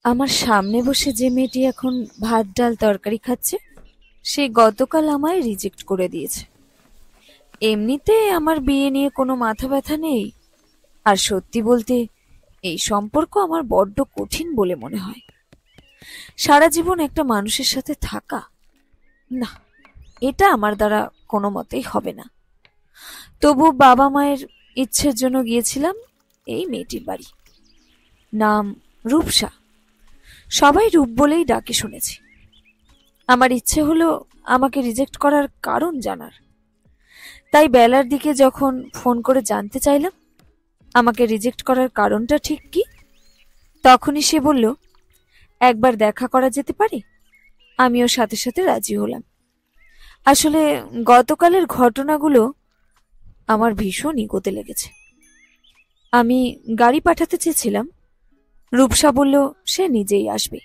আমার সামনে বসে যে মেয়েটি এখন ভাত ডাল তরকারি খাচ্ছে, সে গতকাল আমায় রিজেক্ট করে দিয়েছে। এমনিতে আমার বিয়ে নিয়ে কোনো মাথা ব্যথা নেই, আর সত্যি বলতে এই সম্পর্ক আমার বড্ড কঠিন বলে মনে হয়। সারা জীবন একটা মানুষের সাথে থাকা, না, এটা আমার দ্বারা কোনো মতেই হবে না। তবু বাবা মায়ের ইচ্ছের জন্য গিয়েছিলাম এই মেয়েটির বাড়ি। নাম রূপসা। সবাই রূপ বলেই ডাকে শুনেছি। আমার ইচ্ছে হলো আমাকে রিজেক্ট করার কারণ জানার। তাই বেলার দিকে যখন ফোন করে জানতে চাইলাম আমাকে রিজেক্ট করার কারণটা ঠিক কি, তখনই সে বলল একবার দেখা করা যেতে পারে। আমিও সাথে সাথে রাজি হলাম। আসলে গতকালের ঘটনাগুলো আমার ভীষণ ইগোতে লেগেছে। আমি গাড়ি পাঠাতে চেয়েছিলাম। রূপসা বলল সে নিজেই আসবে।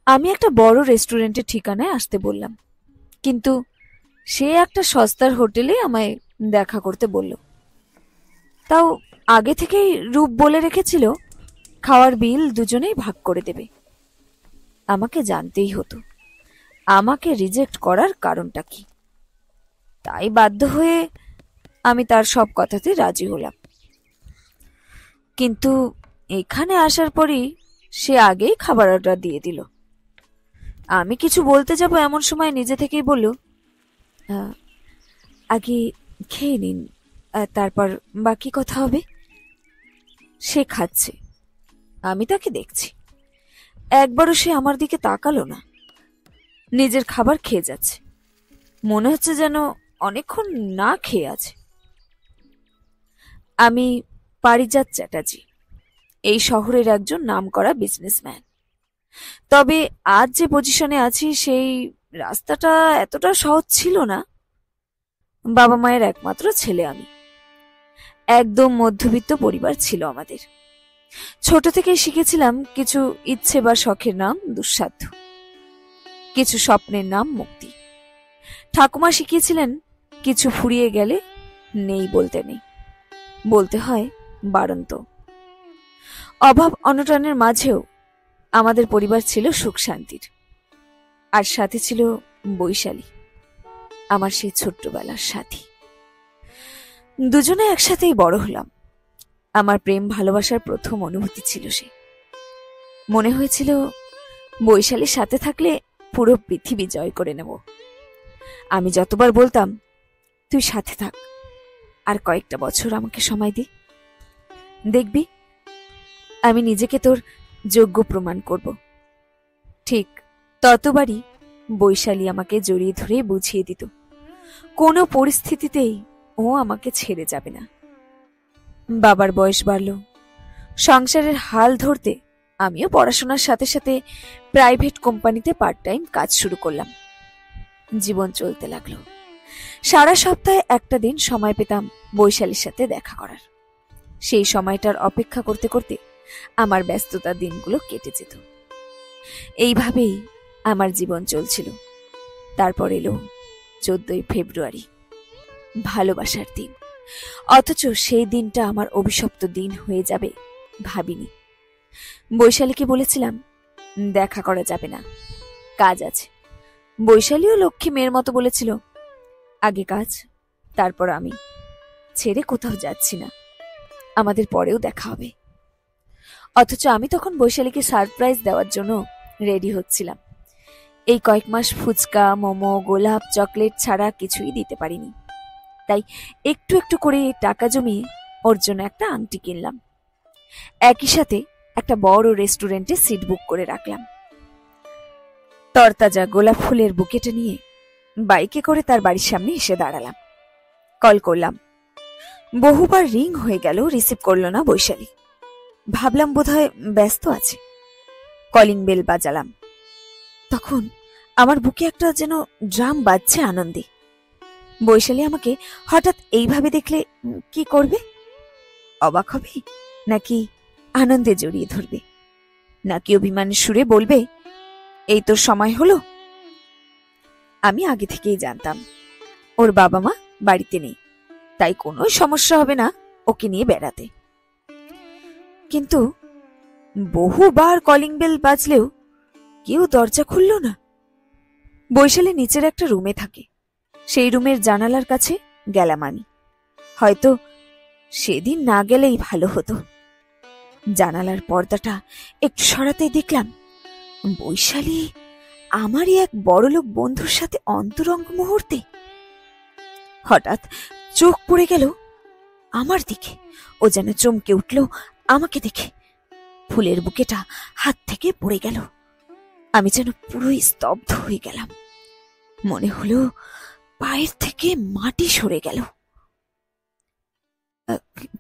আমি একটা বড় রেস্টুরেন্টের ঠিকানায় আসতে বললাম, কিন্তু সে একটা সস্তার হোটেলে আমায় দেখা করতে বলল। তাও আগে থেকেই রূপ বলে রেখেছিল খাওয়ার বিল দুজনেই ভাগ করে দেবে। আমাকে জানতেই হতো আমাকে রিজেক্ট করার কারণটা কি। তাই বাধ্য হয়ে আমি তার সব কথাতে রাজি হলাম। কিন্তু এখানে আসার পরই সে আগেই খাবার অর্ডার দিয়ে দিল। আমি কিছু বলতে যাব এমন সময় নিজে থেকেই বলল, "আহ, আগে খেয়ে নিন, তারপর বাকি কথা হবে।" সে খাচ্ছে, আমি তাকে দেখছি। একবারও সে আমার দিকে তাকালো না। নিজের খাবার খেয়ে যাচ্ছে, মনে হচ্ছে যেন অনেকক্ষণ না খেয়ে আছে। আমি পারিজাত চ্যাটার্জি, এই শহরের একজন নামকরা বিজনেসম্যান। তবে আজ যে পজিশনে আছি সেই রাস্তাটা এতটা সহজ ছিল না। বাবা মায়ের একমাত্র ছেলে আমি। একদম মধ্যবিত্ত পরিবার ছিল আমাদের। ছোট থেকেই শিখেছিলাম কিছু ইচ্ছে বা শখের নাম দুঃসাধ্য, কিছু স্বপ্নের নাম মুক্তি। ঠাকুমা শিখিয়েছিলেন কিছু ফুরিয়ে গেলে নেই বলতে নেই, বলতে হয় বাড়ন্ত। অভাব অনটনের মাঝেও আমাদের পরিবার ছিল সুখ শান্তির। আর সাথে ছিল বৈশালী, আমার সেই ছোট্টবেলার সাথী। দুজনে একসাথেই বড় হলাম। আমার প্রেম ভালোবাসার প্রথম অনুভূতি ছিল সে। মনে হয়েছিল বৈশালীর সাথে থাকলে পুরো পৃথিবী জয় করে নেব। আমি যতবার বলতাম তুই সাথে থাক, আর কয়েকটা বছর আমাকে সময় দে, দেখবি আমি নিজেকে তোর যোগ্য প্রমাণ করব। ঠিক ততবারই বৈশালী আমাকে জড়িয়ে ধরে বুঝিয়ে দিত কোনো পরিস্থিতিতেই ও আমাকে ছেড়ে যাবে না। বাবার বয়স বাড়ল, সংসারের হাল ধরতে আমিও পড়াশোনার সাথে সাথে প্রাইভেট কোম্পানিতে পার্ট টাইম কাজ শুরু করলাম। জীবন চলতে লাগলো। সারা সপ্তাহে একটা দিন সময় পেতাম বৈশালীর সাথে দেখা করার। সেই সময়টার অপেক্ষা করতে করতে আমার ব্যস্ততার দিনগুলো কেটে যেত। এইভাবেই আমার জীবন চলছিল। তারপর এলো 14ই ফেব্রুয়ারি, ভালোবাসার দিন। অথচ সেই দিনটা আমার অভিশপ্ত দিন হয়ে যাবে ভাবিনি। বৈশালীকে বলেছিলাম দেখা করা যাবে না, কাজ আছে। বৈশালীও লক্ষ্মী মেয়ের মতো বলেছিল আগে কাজ, তারপর আমি। ছেড়ে কোথাও যাচ্ছি না, আমাদের পরেও দেখা হবে। অথচ আমি তখন বৈশালীকে সারপ্রাইজ দেওয়ার জন্য রেডি হচ্ছিলাম। এই কয়েক মাস ফুচকা, মোমো, গোলাপ, চকলেট ছাড়া কিছুই দিতে পারিনি। তাই একটু একটু করে টাকা জমিয়ে ওর জন্য একটা আংটি কিনলাম। একই সাথে একটা বড় রেস্টুরেন্টে সিট বুক করে রাখলাম। তরতাজা গোলাপ ফুলের বুকেটা নিয়ে বাইকে করে তার বাড়ির সামনে এসে দাঁড়ালাম। কল করলাম, বহুবার রিং হয়ে গেল, রিসিভ করলো না বৈশালী। ভাবলাম বোধহয় ব্যস্ত আছে। কলিং বেল বাজালাম। তখন আমার বুকে একটা যেন ড্রাম বাজছে আনন্দে। বৈশালী আমাকে হঠাৎ এইভাবে দেখলে কি করবে? অবাক হবে, নাকি আনন্দে জড়িয়ে ধরবে, নাকি অভিমানের সুরে বলবে এই তোর সময় হলো? আমি আগে থেকেই জানতাম ওর বাবা মা বাড়িতে নেই, তাই কোনো সমস্যা হবে না ওকে নিয়ে বেড়াতে। কিন্তু বহুবার কলিং বেল বাজলেও কেউ দরজা খুলল না। বৈশালী নিচের একটা রুমে থাকে, সেই রুমের জানালার কাছে গেলাম আমি। হয়তো সেদিন না গেলেই ভালো হতো। জানালার পর্দাটা একটু সরাতে দেখলাম বৈশালী আমারই এক বড়লোক বন্ধুর সাথে অন্তরঙ্গ মুহূর্তে। হঠাৎ চোখ পড়ে গেল আমার দিকে। ও যেন চমকে উঠল আমাকে দেখে। ফুলের বুকেটা হাত থেকে পড়ে গেল। আমি যেন পুরোই স্তব্ধ হয়ে গেলাম। মনে হলো পায়ের থেকে মাটি সরে গেল।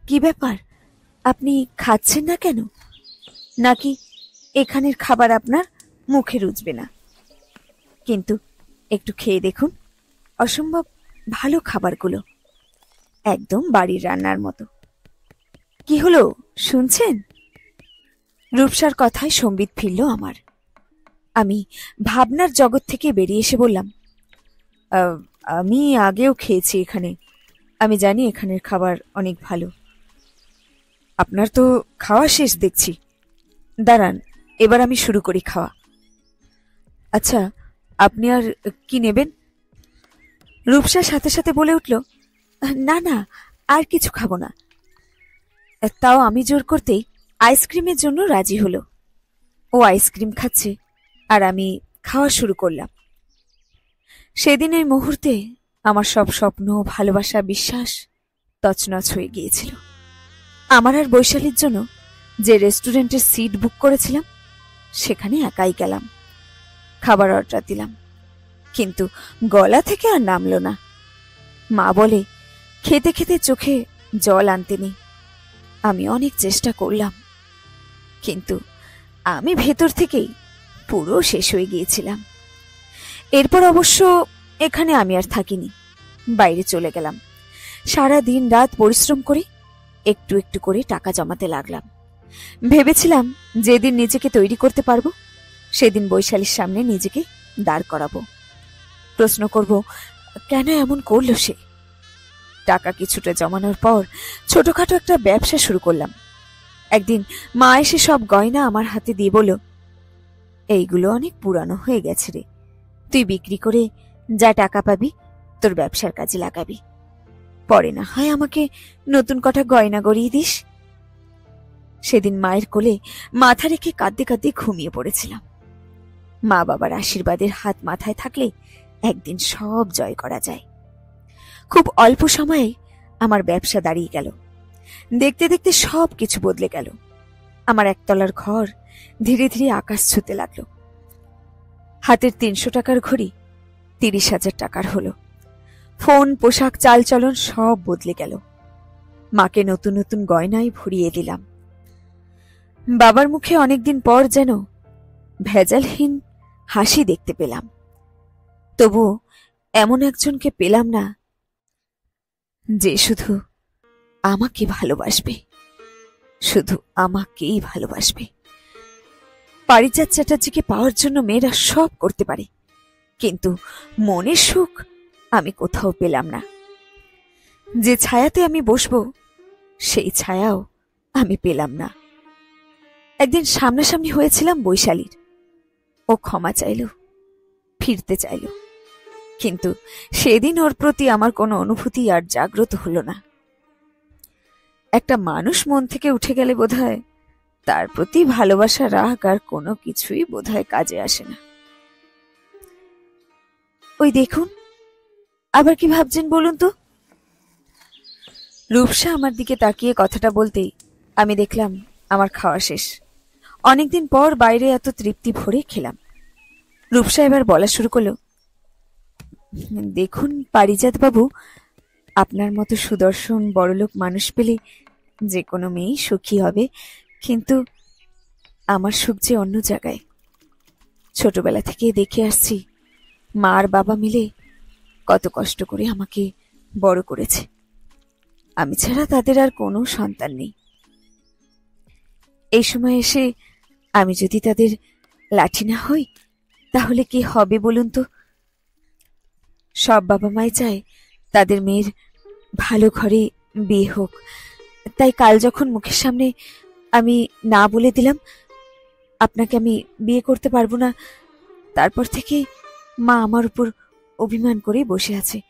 কি ব্যাপার, আপনি খাচ্ছেন না কেন? নাকি এখানের খাবার আপনার মুখে রুচবে না? কিন্তু একটু খেয়ে দেখুন, অসম্ভব ভালো খাবারগুলো, একদম বাড়ির রান্নার মতো। কি হলো, শুনছেন? রূপসার কথায় সম্বিত ফিরল আমার। আমি ভাবনার জগৎ থেকে বেরিয়ে এসে বললাম, আমি আগেও খেয়েছি এখানে, আমি জানি এখানের খাবার অনেক ভালো। আপনার তো খাওয়া শেষ দেখছি, দাঁড়ান এবার আমি শুরু করি খাওয়া। আচ্ছা, আপনি আর কি নেবেন? রূপসার সাথে সাথে বলে উঠল, না না, আর কিছু খাবো না। তাও আমি জোর করতেই আইসক্রিমের জন্য রাজি হলো। ও আইসক্রিম খাচ্ছে আর আমি খাওয়া শুরু করলাম। সেদিন এই মুহূর্তে আমার সব স্বপ্ন, ভালোবাসা, বিশ্বাস তছনছ হয়ে গিয়েছিল। আমার আর বৈশালীর জন্য যে রেস্টুরেন্টের সিট বুক করেছিলাম সেখানে একাই গেলাম। খাবার অর্ডার দিলাম, কিন্তু গলা থেকে আর নামল না। মা বলে খেতে খেতে চোখে জল আনতে নেই। আমি অনেক চেষ্টা করলাম, কিন্তু আমি ভেতর থেকেই পুরো শেষ হয়ে গিয়েছিলাম। এরপর অবশ্য এখানে আমি আর থাকিনি, বাইরে চলে গেলাম। সারা দিন রাত পরিশ্রম করে একটু একটু করে টাকা জমাতে লাগলাম। ভেবেছিলাম যেদিন নিজেকে তৈরি করতে পারবো সেদিন বৈশালীর সামনে নিজেকে দাঁড় করাবো, প্রশ্ন করব কেন এমন করলো সে। টাকা কিছুটা জমানোর পর ছোটখাটো একটা ব্যবসা শুরু করলাম। একদিন মা এসে সব গয়না আমার হাতে দিয়ে বলল, এইগুলো অনেক পুরানো হয়ে গেছে রে, তুই বিক্রি করে যা টাকা পাবি তোর ব্যবসার কাজে লাগাবি, পরে না হয় আমাকে নতুন কটা গয়না গড়িয়ে দিস। সেদিন মায়ের কোলে মাথা রেখে কাঁদতে কাঁদতে ঘুমিয়ে পড়েছিলাম। মা বাবার আশীর্বাদের হাত মাথায় থাকলে একদিন সব জয় করা যায়। খুব অল্প সময়ে আমার ব্যবসা দাঁড়িয়ে গেল। দেখতে দেখতে সব কিছু বদলে গেল। আমার একতলার ঘর ধীরে ধীরে আকাশ ছুঁতে লাগলো। হাতের ৩০০ টাকার ঘড়ি ৩০,০০০ টাকার হলো। ফোন, পোশাক, চালচলন সব বদলে গেল। মাকে নতুন নতুন গয়নায় ভরিয়ে দিলাম। বাবার মুখে অনেকদিন পর যেন ভেজালহীন হাসি দেখতে পেলাম। তবু এমন একজনকে পেলাম না যে শুধু আমাকে ভালোবাসবে, শুধু আমাকেই ভালোবাসবে। পারিজাত চ্যাটার্জিকে পাওয়ার জন্য মেয়েরা সব করতে পারে, কিন্তু মনের সুখ আমি কোথাও পেলাম না। যে ছায়াতে আমি বসবো সেই ছায়াও আমি পেলাম না। একদিন সামনাসামনি হয়েছিলাম বৈশালীর। ও ক্ষমা চাইল, ফিরতে চাইল, কিন্তু সেদিন ওর প্রতি আমার কোনো অনুভূতি আর জাগ্রত হলো না। একটা মানুষ মন থেকে উঠে গেলে বোধহয় তার প্রতি ভালোবাসা, রাগ আর কোনো কিছুই বোধহয় কাজে আসে না। ওই দেখুন, আবার কি ভাবছেন বলুন তো? রূপসা আমার দিকে তাকিয়ে কথাটা বলতেই আমি দেখলাম আমার খাওয়া শেষ। অনেকদিন পর বাইরে এত তৃপ্তি ভরে খেলাম। রূপসা এবার বলা শুরু করলো, দেখুন পারিজাত বাবু, আপনার মতো সুদর্শন বড়লোক মানুষ পেলে যে কোনো মেয়েই সুখী হবে, কিন্তু আমার সুখ যে অন্য জায়গায়। ছোটবেলা থেকে দেখে আসছি মা আর বাবা মিলে কত কষ্ট করে আমাকে বড় করেছে। আমি ছাড়া তাদের আর কোনো সন্তান নেই। এই সময় এসে আমি যদি তাদের লাঠি না হই তাহলে কি হবে বলুন তো? সব বাবা মাই চায় তাদের মেয়ের ভালো ঘরে বিয়ে হোক। তাই কাল যখন মুখের সামনে আমি না বলে দিলাম আপনাকে আমি বিয়ে করতে পারবো না, তারপর থেকে মা আমার উপর অভিমান করেই বসে আছে।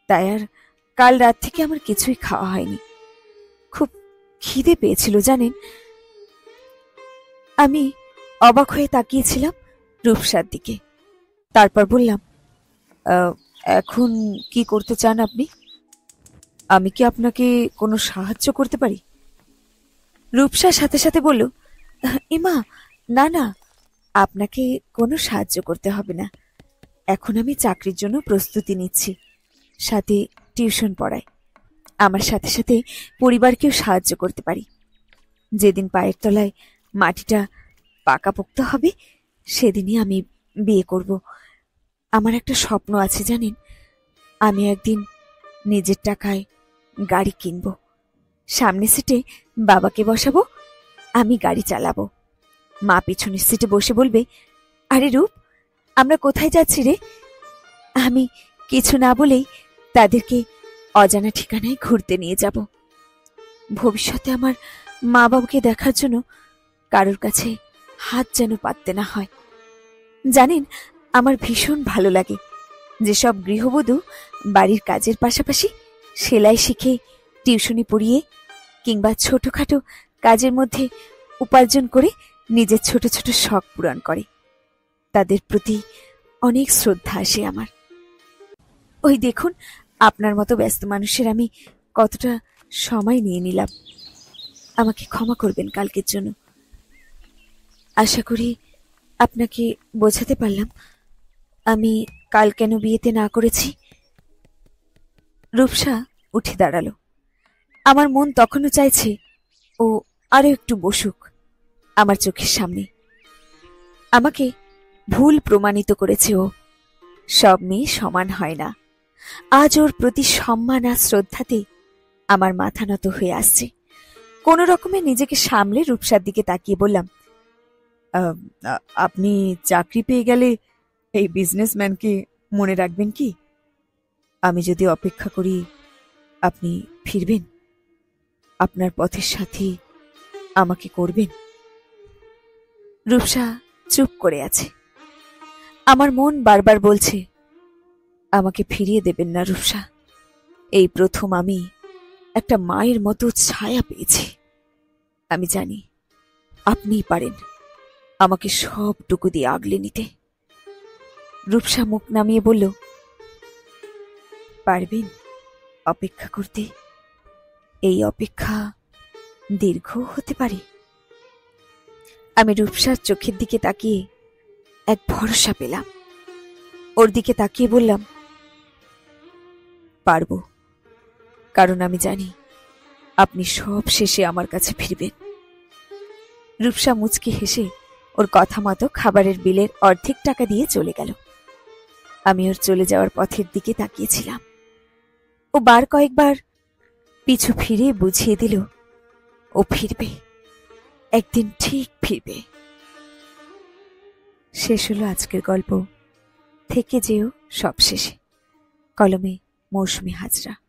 তাই আর কাল রাত থেকে আমার কিছুই খাওয়া হয়নি। খুব খিদে পেয়েছিল জানেন। আমি অবাক হয়ে তাকিয়েছিলাম রূপসার দিকে। তারপর বললাম, "আহ, এখন কি করতে চান আপনি? আমি কি আপনাকে কোনো সাহায্য করতে পারি?" রূপসার সাথে সাথে বলল, "এমা, না না, আপনাকে কোনো সাহায্য করতে হবে না। এখন আমি চাকরির জন্য প্রস্তুতি নিচ্ছি, সাথে টিউশন পড়াই। আমার সাথে সাথে পরিবারকেও সাহায্য করতে পারি। যেদিন পায়ের তলায় মাটিটা পাকাপোক্ত হবে সেদিনই আমি বিয়ে করব। আমার একটা স্বপ্ন আছে জানেন, আমি একদিন নিজের টাকায় গাড়ি কিনব। সামনের সিটে বাবাকে বসাবো, আমি গাড়ি চালাবো। মা পিছনের সিটে বসে বলবে, আরে রূপ, আমরা কোথায় যাচ্ছি রে? আমি কিছু না বলেই তাদেরকে অজানা ঠিকানায় ঘুরতে নিয়ে যাব। ভবিষ্যতে আমার মা বাবাকে দেখার জন্য কারোর কাছে হাত যেন পাততে না হয়। জানেন, আমার ভীষণ ভালো লাগে যেসব গৃহবধূ বাড়ির কাজের পাশাপাশি সেলাই শিখে, টিউশনি পড়িয়ে কিংবা ছোটখাটো কাজের মধ্যে উপার্জন করে নিজের ছোট ছোট শখ পূরণ করে। তাদের প্রতি অনেক শ্রদ্ধা আসে আমার। ওই দেখুন, আপনার মতো ব্যস্ত মানুষের আমি কতটা সময় নিয়ে নিলাম। আমাকে ক্ষমা করবেন কালকের জন্য। আশা করি আপনাকে বোঝাতে পারলাম আমি কাল কেন বিয়েতে না করেছি। রূপসা উঠে দাঁড়ালো। আমার মন তখনও চাইছে ও আরো একটু বসুক আমার চোখের সামনে। আমাকে ভুল প্রমাণিত করেছে ও। সব মেয়ে সমান হয় না। আজ ওর প্রতি সম্মান আর শ্রদ্ধাতে আমার মাথা নত হয়ে আসছে। কোন রকমে নিজেকে সামলে রূপসার দিকে তাকিয়ে বললাম, আপনি চাকরি পেয়ে গেলে এই বিজনেসম্যানকে মনে রাখবেন কি? আমি যদি অপেক্ষা করি আপনি ফিরবেন? আপনার পথের সাথে আমাকে করবেন? রূপসা চুপ করে আছে। আমার মন বারবার বলছে, আমাকে ফিরিয়ে দেবেন না রূপসা। এই প্রথম আমি একটা মায়ের মতো ছায়া পেয়েছি। আমি জানি আপনিই পারেন আমাকে সবটুকু দিয়ে আগলে নিতে। রূপসা মুখ নামিয়ে বলল, পারবেন অপেক্ষা করতে? এই অপেক্ষা দীর্ঘ হতে পারে। আমি রূপসার চোখের দিকে তাকিয়ে এক ভরসা পেলাম। ওর দিকে তাকিয়ে বললাম, পারবো, কারণ আমি জানি আপনি সব শেষে আমার কাছে ফিরবেন। রূপসা মুচকি হেসে ওর কথা মতো খাবারের বিলের অর্ধেক টাকা দিয়ে চলে গেল। আমি ওর চলে যাওয়ার পথের দিকে তাকিয়েছিলাম। ও বার কয়েকবার পিছু ফিরে বুঝিয়ে দিল ও ফিরবে, একদিন ঠিক ফিরবে। শেষ হলো আজকের গল্প। থেকে যেও সব শেষে। কলমে মৌসুমী হাজরা।